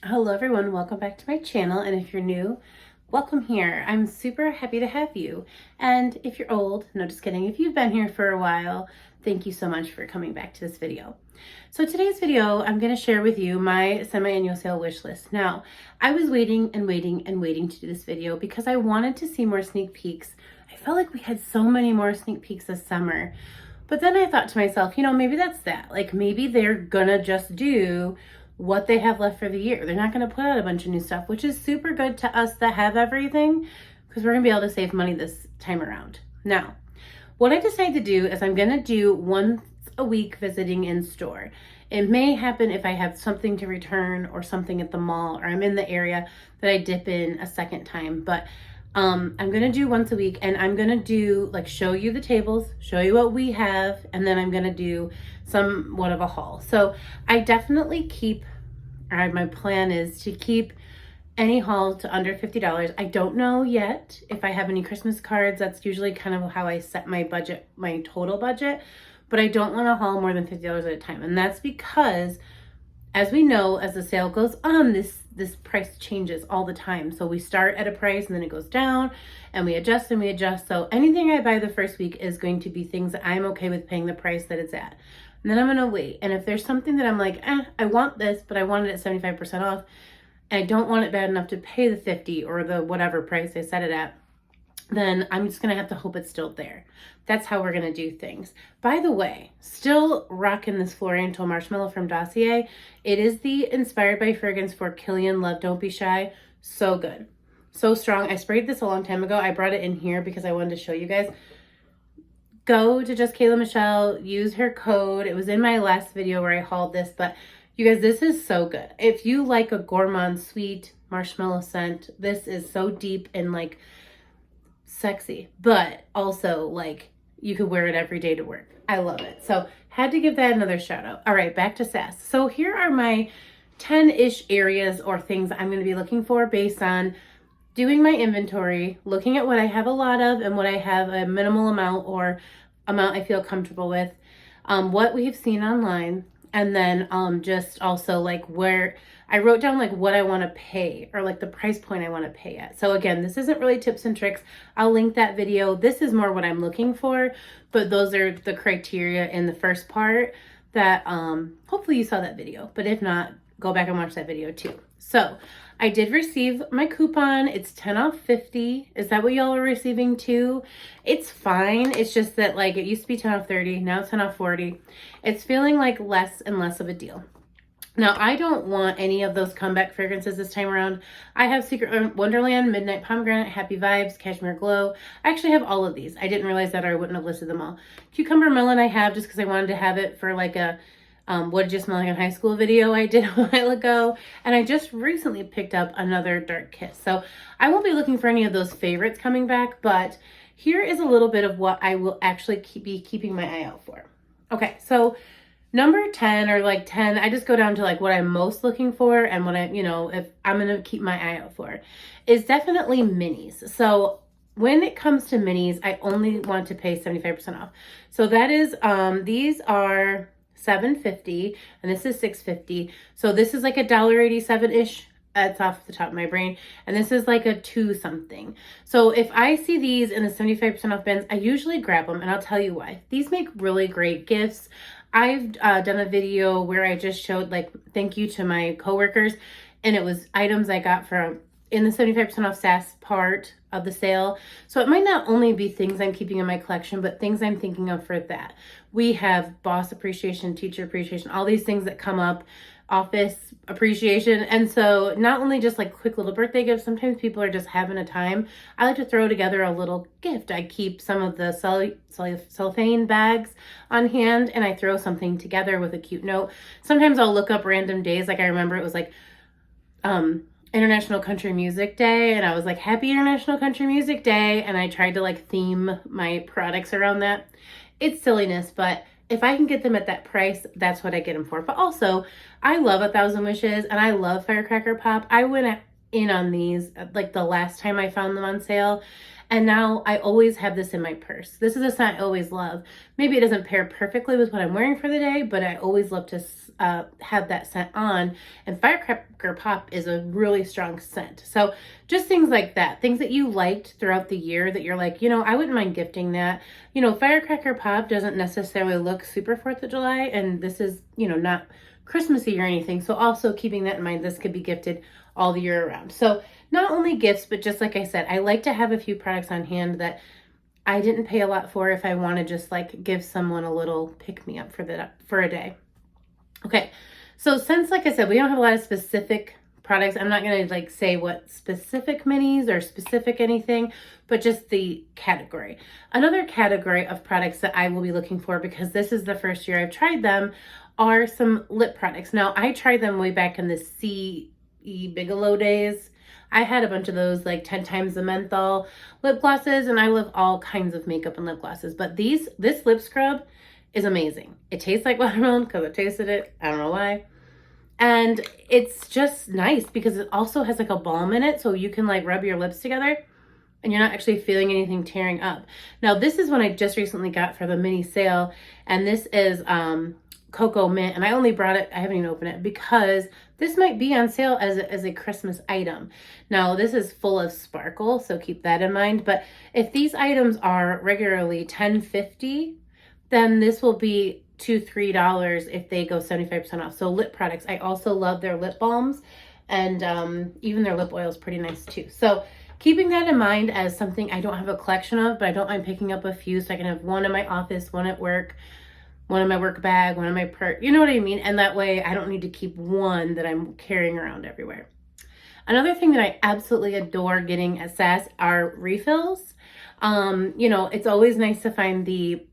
Hello everyone, welcome back to my channel, and if you're new, welcome here. I'm super happy to have you. And if you're old, no, just kidding, if you've been here for a while, thank you so much for coming back to this video. So today's video, I'm going to share with you my semi-annual sale wish list. Now, I was waiting to do this video because I wanted to see more sneak peeks. I felt like we had so many more sneak peeks this summer. But then I thought to myself, maybe that's that. Like maybe they're gonna just do what they have left for the year. They're not going to put out a bunch of new stuff, which is super good to us that have everything because we're going to be able to save money this time around. Now, what I decided to do is I'm going to do once a week visiting in store. It may happen if I have something to return or something at the mall or I'm in the area that I dip in a second time. But I'm going to do once a week, and I'm going to do show you the tables, show you what we have, and then I'm going to do somewhat of a haul. So I definitely my plan is to keep any haul to under $50. I don't know yet if I have any Christmas cards. That's usually kind of how I set my budget, my total budget, but I don't want to haul more than $50 at a time. And that's because, as we know, as the sale goes on, this price changes all the time. So we start at a price and then it goes down and we adjust and we adjust. So anything I buy the first week is going to be things that I'm okay with paying the price that it's at. And then I'm going to wait. And if there's something that I'm like, I want this, but I want it at 75% off, and I don't want it bad enough to pay the 50 or the whatever price I set it at, then I'm just going to have to hope it's still there. That's how we're going to do things. By the way, still rocking this Florianto Marshmallow from Dossier. It is the Inspired by Fragrance for Killian Love Don't Be Shy. So good. So strong. I sprayed this a long time ago. I brought it in here because I wanted to show you guys. Go to Just Kayla Michelle. Use her code. It was in my last video where I hauled this, but you guys, this is so good. If you like a gourmand sweet marshmallow scent, this is so deep and sexy, but also you could wear it every day to work. I love it. So had to give that another shout out. All right, back to SAS. So here are my 10-ish areas or things I'm going to be looking for based on doing my inventory, looking at what I have a lot of and what I have a minimal amount or amount I feel comfortable with, what we've seen online, and then just also where I wrote down what I want to pay or the price point I want to pay at. So again, this isn't really tips and tricks. I'll link that video. This is more what I'm looking for, but those are the criteria in the first part that hopefully you saw that video, but if not, go back and watch that video too. So I did receive my coupon. It's 10 off 50. Is that what y'all are receiving too? It's fine. It's just that it used to be 10 off 30. Now it's 10 off 40. It's feeling less and less of a deal. Now, I don't want any of those comeback fragrances this time around. I have Secret Wonderland, Midnight Pomegranate, Happy Vibes, Cashmere Glow. I actually have all of these. I didn't realize that or I wouldn't have listed them all. Cucumber Melon I have just because I wanted to have it for a what did you smell like in high school video I did a while ago. And I just recently picked up another Dark Kiss. So I won't be looking for any of those favorites coming back, but here is a little bit of what I will actually be keeping my eye out for. Okay, so number 10 or 10, I just go down to what I'm most looking for and what if I'm going to keep my eye out for is definitely minis. So when it comes to minis, I only want to pay 75% off. So that is, these are $7.50 and this is $6.50. So this is $1.87-ish. That's off the top of my brain. And this is a 2 something. So if I see these in the 75% off bins, I usually grab them, and I'll tell you why. These make really great gifts. I've done a video where I just showed thank you to my coworkers, and it was items I got from in the 75% off SAS part of the sale. So it might not only be things I'm keeping in my collection, but things I'm thinking of for that. We have boss appreciation, teacher appreciation, all these things that come up, office appreciation. And so not only just quick little birthday gifts, sometimes people are just having a time. I like to throw together a little gift. I keep some of the cellophane bags on hand and I throw something together with a cute note. Sometimes I'll look up random days. I remember it was International Country Music Day, and I was Happy International Country Music Day, and I tried to theme my products around that. It's silliness, but if I can get them at that price, that's what I get them for. But also, I love 1,000 Wishes and I love Firecracker Pop. I went in on these the last time I found them on sale, And now I always have this in my purse. This is a scent I always love. Maybe it doesn't pair perfectly with what I'm wearing for the day, but I always love to have that scent on. And Firecracker Pop is a really strong scent. So just things like that, things that you liked throughout the year that you're like, you know, I wouldn't mind gifting that. You know, Firecracker Pop doesn't necessarily look super 4th of July, and this is, you know, not Christmassy or anything. So also keeping that in mind, this could be gifted all the year around. So not only gifts, but just like I said, I like to have a few products on hand that I didn't pay a lot for if I want to just like give someone a little pick-me-up for a day. Okay, so since, like I said, we don't have a lot of specific products, I'm not going to like say what specific minis or specific anything, but just the category. Another category of products that I will be looking for, because this is the first year I've tried them, are some lip products. Now, I tried them way back in the C.E. Bigelow days. I had a bunch of those, like 10 times the menthol lip glosses, and I love all kinds of makeup and lip glosses. But this lip scrub is amazing. It tastes like watermelon because I tasted it. I don't know why. And it's just nice because it also has like a balm in it, so you can like rub your lips together and you're not actually feeling anything tearing up. Now, this is one I just recently got for the mini sale, and this is Cocoa Mint, and I only brought it, I haven't even opened it, because this might be on sale as a Christmas item. Now, this is full of sparkle, so keep that in mind. But if these items are regularly $10.50, then this will be $2-3 if they go 75% off. So lip products, I also love their lip balms, and even their lip oil is pretty nice too. So keeping that in mind as something I don't have a collection of, but I don't mind picking up a few, so I can have one in my office, one at work, one in my work bag, one in my purse, you know what I mean? And that way I don't need to keep one that I'm carrying around everywhere. Another thing that I absolutely adore getting at SAS are refills. You know, it's always nice to find the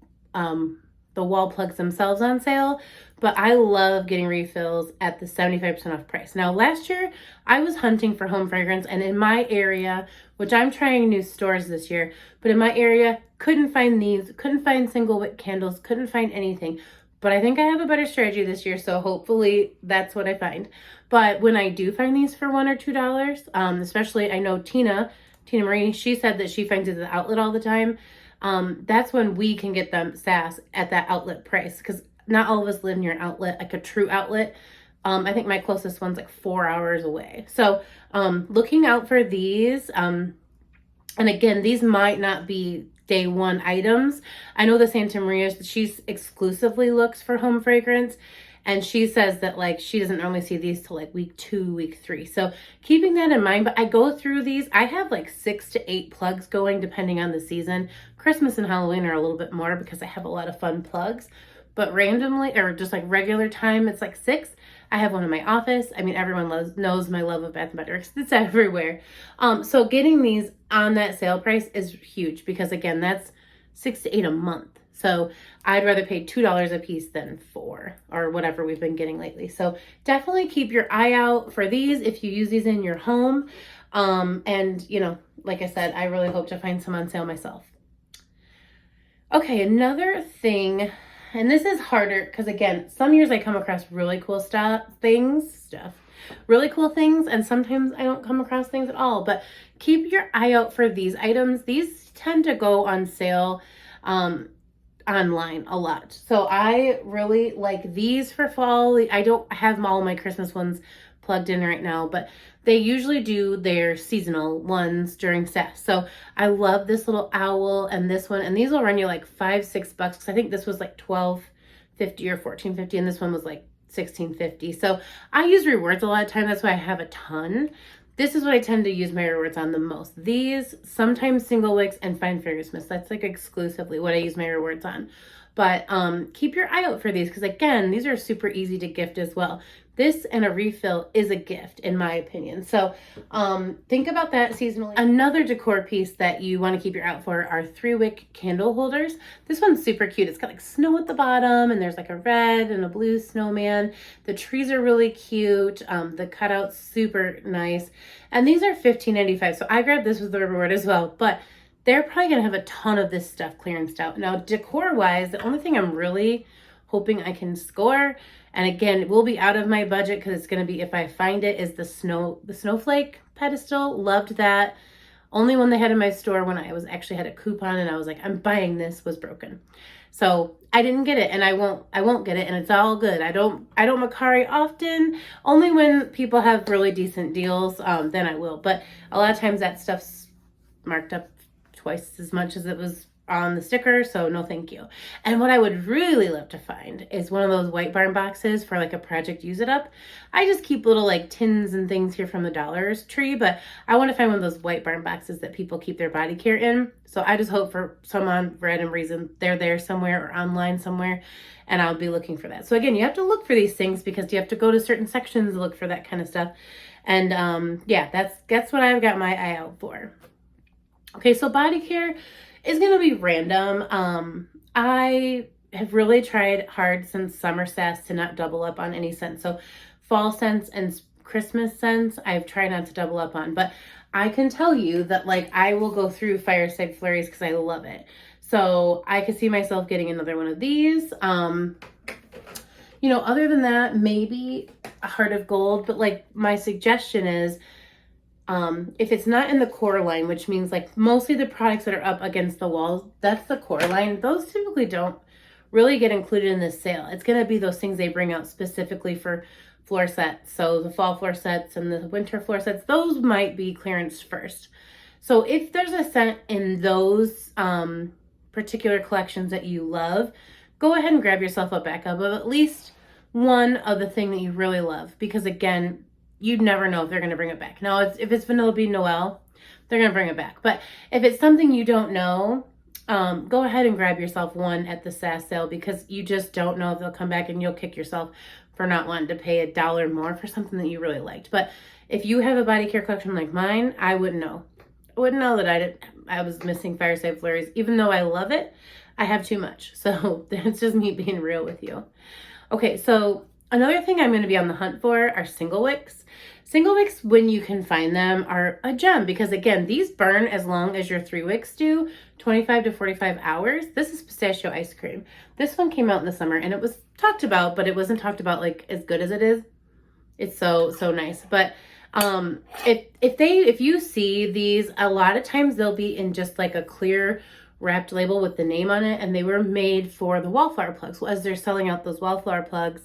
wall plugs themselves on sale, but I love getting refills at the 75% off price. Now, last year I was hunting for home fragrance, and in my area, which I'm trying new stores this year, but in my area, couldn't find these, couldn't find single wick candles, couldn't find anything. But I think I have a better strategy this year, so hopefully that's what I find. But when I do find these for $1 or $2, especially I know Tina Marie, she said that she finds it at the outlet all the time. That's when we can get them SAS at that outlet price, because not all of us live near an outlet, like a true outlet. I think my closest one's like 4 hours away. So looking out for these. And again, these might not be day one items. I know the Santa Maria, she's exclusively looks for home fragrance. And she says that like she doesn't normally see these till like week 2, week 3. So keeping that in mind, but I go through these. I have like 6 to 8 plugs going depending on the season. Christmas and Halloween are a little bit more because I have a lot of fun plugs. But randomly, or just like regular time, it's like 6. I have one in my office. I mean, everyone knows my love of Bath & Body Works. It's everywhere. So getting these on that sale price is huge because, again, that's 6 to 8 a month. So I'd rather pay $2 a piece than 4 or whatever we've been getting lately. So definitely keep your eye out for these if you use these in your home. And, you know, like I said, I really hope to find some on sale myself. Okay, another thing, and this is harder because, again, some years I come across really cool really cool things, and sometimes I don't come across things at all. But keep your eye out for these items. These tend to go on sale online a lot. So I really like these for fall. I don't have all my Christmas ones plugged in right now, but they usually do their seasonal ones during SAS. So I love this little owl and this one, and these will run you like $5-6 because I think this was like $12.50 or $14.50, and this one was like $16.50. So I use rewards a lot of time. That's why I have a ton. This is what I tend to use my rewards on the most. These, sometimes single wicks, and fine fragrance mist. That's like exclusively what I use my rewards on. But keep your eye out for these because, again, these are super easy to gift as well. This and a refill is a gift, in my opinion. So think about that seasonally. Another decor piece that you want to keep your eye out for are 3-wick candle holders. This one's super cute. It's got like snow at the bottom, and there's like a red and a blue snowman. The trees are really cute. The cutout's super nice. And these are $15.95. So I grabbed this with the reward as well. But they're probably going to have a ton of this stuff clearanced out. Now, decor-wise, the only thing I'm really hoping I can score, and again, it will be out of my budget because it's going to be, if I find it, is the snowflake pedestal. Loved that. Only one they had in my store when I was actually had a coupon and I was like, I'm buying this, was broken. So I didn't get it, and I won't get it, and it's all good. I don't Macari often. Only when people have really decent deals, then I will. But a lot of times that stuff's marked up twice as much as it was on the sticker, so no thank you. And what I would really love to find is one of those White Barn boxes for like a project use it up. I just keep little like tins and things here from the Dollar Tree, but I want to find one of those White Barn boxes that people keep their body care in. So I just hope for some random reason they're there somewhere or online somewhere, and I'll be looking for that. So again, you have to look for these things because you have to go to certain sections to look for that kind of stuff. And yeah, that's what I've got my eye out for. Okay, so body care is going to be random. I have really tried hard since summer sass to not double up on any scents. So fall scents and Christmas scents, I've tried not to double up on. But I can tell you that like I will go through Fireside Flurries because I love it. So I could see myself getting another one of these. You know, other than that, maybe a Heart of Gold. But like my suggestion is, if it's not in the core line, which means like mostly the products that are up against the walls, that's the core line. Those typically don't really get included in this sale. It's going to be those things they bring out specifically for floor sets. So the fall floor sets and the winter floor sets, those might be clearance first. So if there's a scent in those particular collections that you love, go ahead and grab yourself a backup of at least one of the thing that you really love. Because again, you'd never know if they're going to bring it back. Now, if it's Vanilla Bean Noel, they're going to bring it back. But if it's something you don't know, go ahead and grab yourself one at the SAS sale because you just don't know if they'll come back and you'll kick yourself for not wanting to pay $1 more for something that you really liked. But if you have a body care collection like mine, I wouldn't know. I wouldn't know that I was missing Fireside Flurries. Even though I love it, I have too much. So that's just me being real with you. Okay, so another thing I'm going to be on the hunt for are single wicks. Single wicks, when you can find them, are a gem because, again, these burn as long as your 3 wicks do, 25 to 45 hours. This is pistachio ice cream. This one came out in the summer, and it was talked about, but it wasn't talked about like as good as it is. It's so nice. But if you see these, a lot of times they'll be in just like a clear wrapped label with the name on it, and they were made for the wallflower plugs. So as they're selling out those wallflower plugs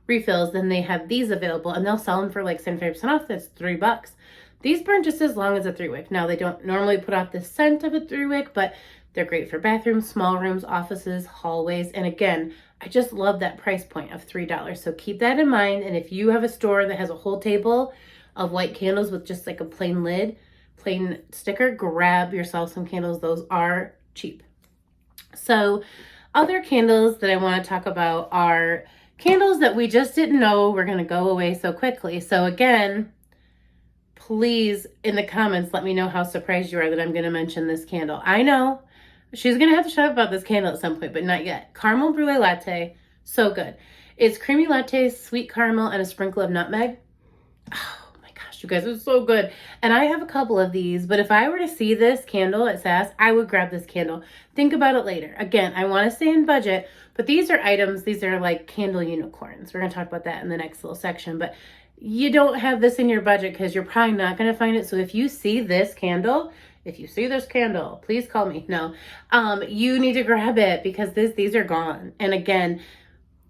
refills, then they have these available, and they'll sell them for like 75% off. That's $3. These burn just as long as a 3 wick. Now, they don't normally put off the scent of a 3 wick, but they're great for bathrooms, small rooms, offices, hallways. And again, I just love that price point of $3. So keep that in mind. And if you have a store that has a whole table of white candles with just like a plain lid, plain sticker, grab yourself some candles. Those are cheap. So other candles that I want to talk about are candles that we just didn't know were going to go away so quickly. So again, please in the comments, let me know how surprised you are that I'm going to mention this candle. I know she's going to have to shut up about this candle at some point, but not yet. Caramel Brulee Latte. So good. It's creamy latte, sweet caramel, and a sprinkle of nutmeg. Oh my gosh, you guys, it's so good. And I have a couple of these, but if I were to see this candle at SAS, I would grab this candle. Think about it later. Again, I want to stay in budget, but these are items, these are like candle unicorns. We're going to talk about that in the next little section, but you don't have this in your budget because you're probably not going to find it. So if you see this candle, please call me. No, you need to grab it because these are gone. And again,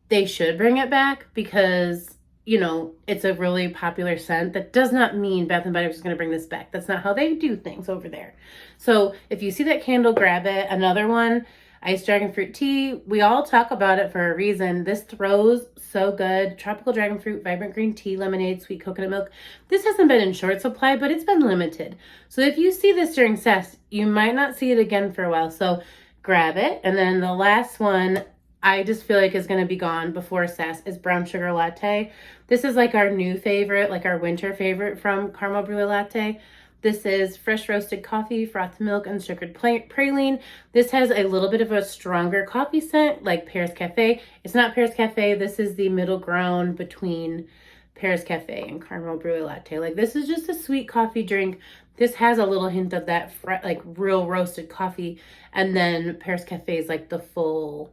they should bring it back because, you know, it's a really popular scent. That does not mean Bath & Body Works is going to bring this back. That's not how they do things over there. So if you see that candle, grab it. Another one, Iced Dragon Fruit Tea. We all talk about it for a reason. This throws so good. Tropical Dragon Fruit, Vibrant Green Tea, Lemonade, Sweet Coconut Milk. This hasn't been in short supply, but it's been limited. So if you see this during SAS, you might not see it again for a while. So grab it. And then the last one, I just feel like is going to be gone before SAS, is Brown Sugar Latte. This is like our new favorite, like our winter favorite from Caramel Brulee Latte. This is fresh roasted coffee, frothed milk, and sugared praline. This has a little bit of a stronger coffee scent like Paris Cafe. It's not Paris Cafe. This is the middle ground between Paris Cafe and Caramel Brulee Latte. Like, this is just a sweet coffee drink. This has a little hint of that like real roasted coffee. And then Paris Cafe is like the full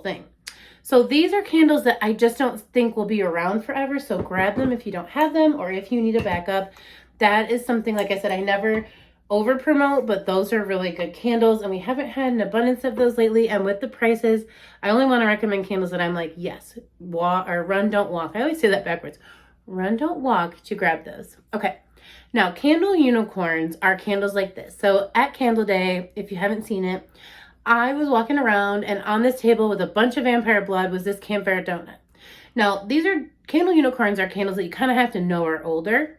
thing. So these are candles that I just don't think will be around forever. So grab them if you don't have them or if you need a backup. That is something, like I said, I never over promote, but those are really good candles, and we haven't had an abundance of those lately. And with the prices, I only want to recommend candles that I'm like, yes, walk or run, don't walk. I always say that backwards. Run, don't walk to grab those. Okay. Now, candle unicorns are candles like this. So at Candle Day, if you haven't seen it, I was walking around, and on this table with a bunch of vampire blood was this campfire donut. Now, these are candle unicorns are candles that you kind of have to know are older.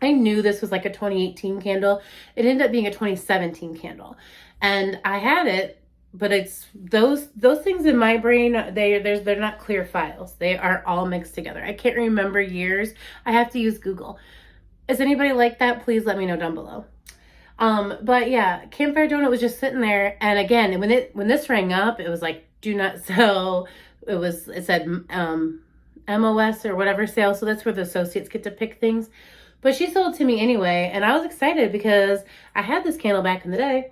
I knew this was like a 2018 candle. It ended up being a 2017 candle. And I had it, but it's those things in my brain, they're not clear files. They are all mixed together. I can't remember years. I have to use Google. Is anybody like that? Please let me know down below. But yeah, campfire donut was just sitting there, and again, when this rang up, it was like, do not sell. It said MOS or whatever sale, so that's where the associates get to pick things. But she sold it to me anyway, and I was excited because I had this candle back in the day.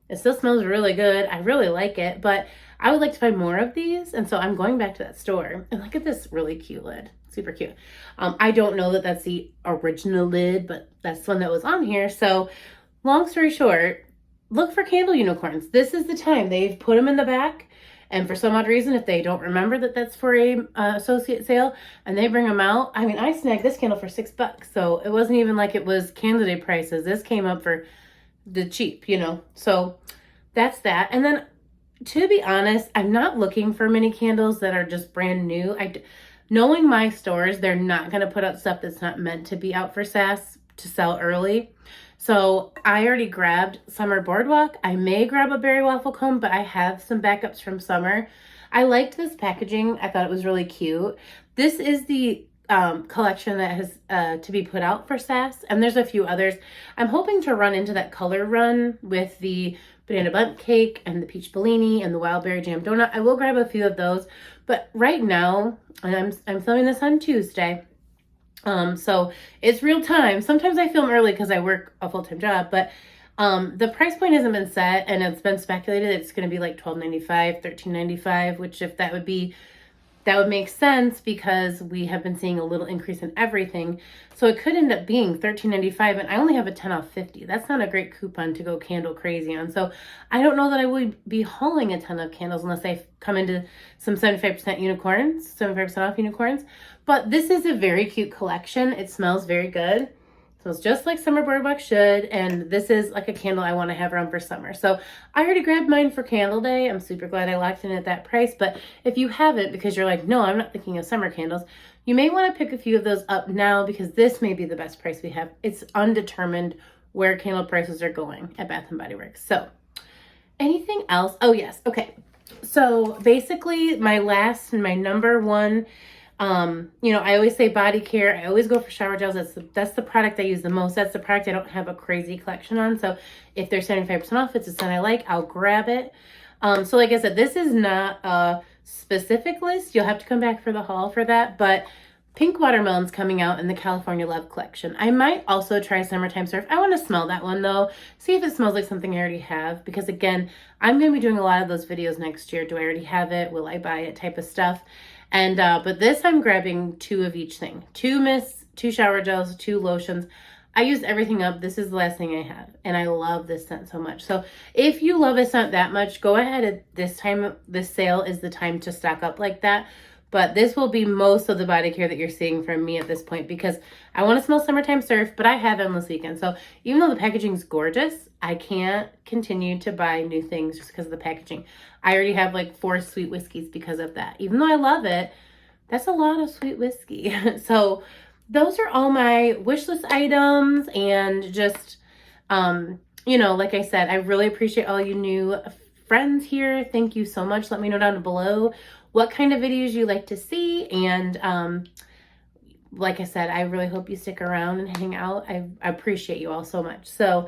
It still smells really good. I really like it, but I would like to find more of these, and so I'm going back to that store. And look at this really cute lid. Super cute. I don't know that that's the original lid, but that's the one that was on here. So long story short, look for candle unicorns. This is the time. They've put them in the back. And for some odd reason, if they don't remember that that's for a associate sale and they bring them out, I mean, I snagged this candle for $6. So it wasn't even like it was candidate prices. This came up for the cheap, you know. So that's that. And then to be honest, I'm not looking for many candles that are just brand new. Knowing my stores, they're not going to put out stuff that's not meant to be out for SAS to sell early. So I already grabbed Summer Boardwalk. I may grab a Berry Waffle Cone, but I have some backups from summer. I liked this packaging. I thought it was really cute. This is the collection that has to be put out for SAS, and there's a few others. I'm hoping to run into that color run with the Banana Bundt Cake and the Peach Bellini and the Wild Berry Jam Donut. I will grab a few of those, but right now, and I'm filming this on Tuesday, so it's real time. Sometimes I film early because I work a full-time job, but the price point hasn't been set, and it's been speculated it's going to be like $12.95, $13.95, which if that would make sense because we have been seeing a little increase in everything. So it could end up being $13.95, and I only have a 10 off 50. That's not a great coupon to go candle crazy on. So I don't know that I would be hauling a ton of candles unless I come into some 75% unicorns, 75% off unicorns. But this is a very cute collection. It smells very good. So it's just like Summer Boardwalk should, and this is like a candle I want to have around for summer. So I already grabbed mine for Candle Day. I'm super glad I locked in at that price, but if you haven't, because you're like, no, I'm not thinking of summer candles, you may want to pick a few of those up now because this may be the best price we have. It's undetermined where candle prices are going at Bath & Body Works. So anything else? Oh, yes. Okay. So basically my number one, you know, I always say body care. I always go for shower gels. That's the product I use the most. That's the product I don't have a crazy collection on. So if they're 75% off, it's a scent I like, I'll grab it. So like I said, this is not a specific list. You'll have to come back for the haul for that. But Pink Watermelon's coming out in the California Love collection. I might also try Summertime Surf. I want to smell that one though. See if it smells like something I already have. Because again, I'm going to be doing a lot of those videos next year. Do I already have it? Will I buy it? Type of stuff. And, but this I'm grabbing 2 of each thing. 2 mists, 2 shower gels, 2 lotions. I used everything up. This is the last thing I have. And I love this scent so much. So if you love a scent that much, go ahead at this time. This sale is the time to stock up like that. But this will be most of the body care that you're seeing from me at this point because I want to smell Summertime Surf, but I have Endless Weekend. So even though the packaging is gorgeous, I can't continue to buy new things just because of the packaging. I already have like 4 sweet whiskeys because of that. Even though I love it, that's a lot of sweet whiskey. So those are all my wish list items and just, you know, like I said, I really appreciate all you new friends here. Thank you so much. Let me know down below what kind of videos you like to see. And like I said, I really hope you stick around and hang out. I appreciate you all so much. So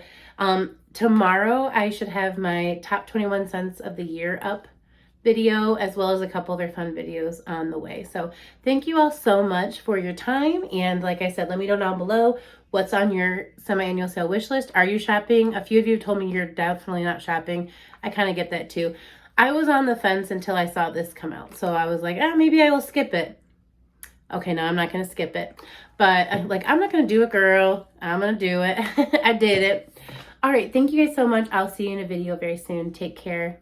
tomorrow I should have my top 21 scents of the year up video, as well as a couple other fun videos on the way. So thank you all so much for your time. And like I said, let me know down below what's on your semi-annual sale wish list. Are you shopping? A few of you have told me you're definitely not shopping. I kind of get that too. I was on the fence until I saw this come out. So I was like, maybe I will skip it. Okay, no, I'm not going to skip it. But like, I'm not going to do it, girl. I'm going to do it. I did it. All right, thank you guys so much. I'll see you in a video very soon. Take care.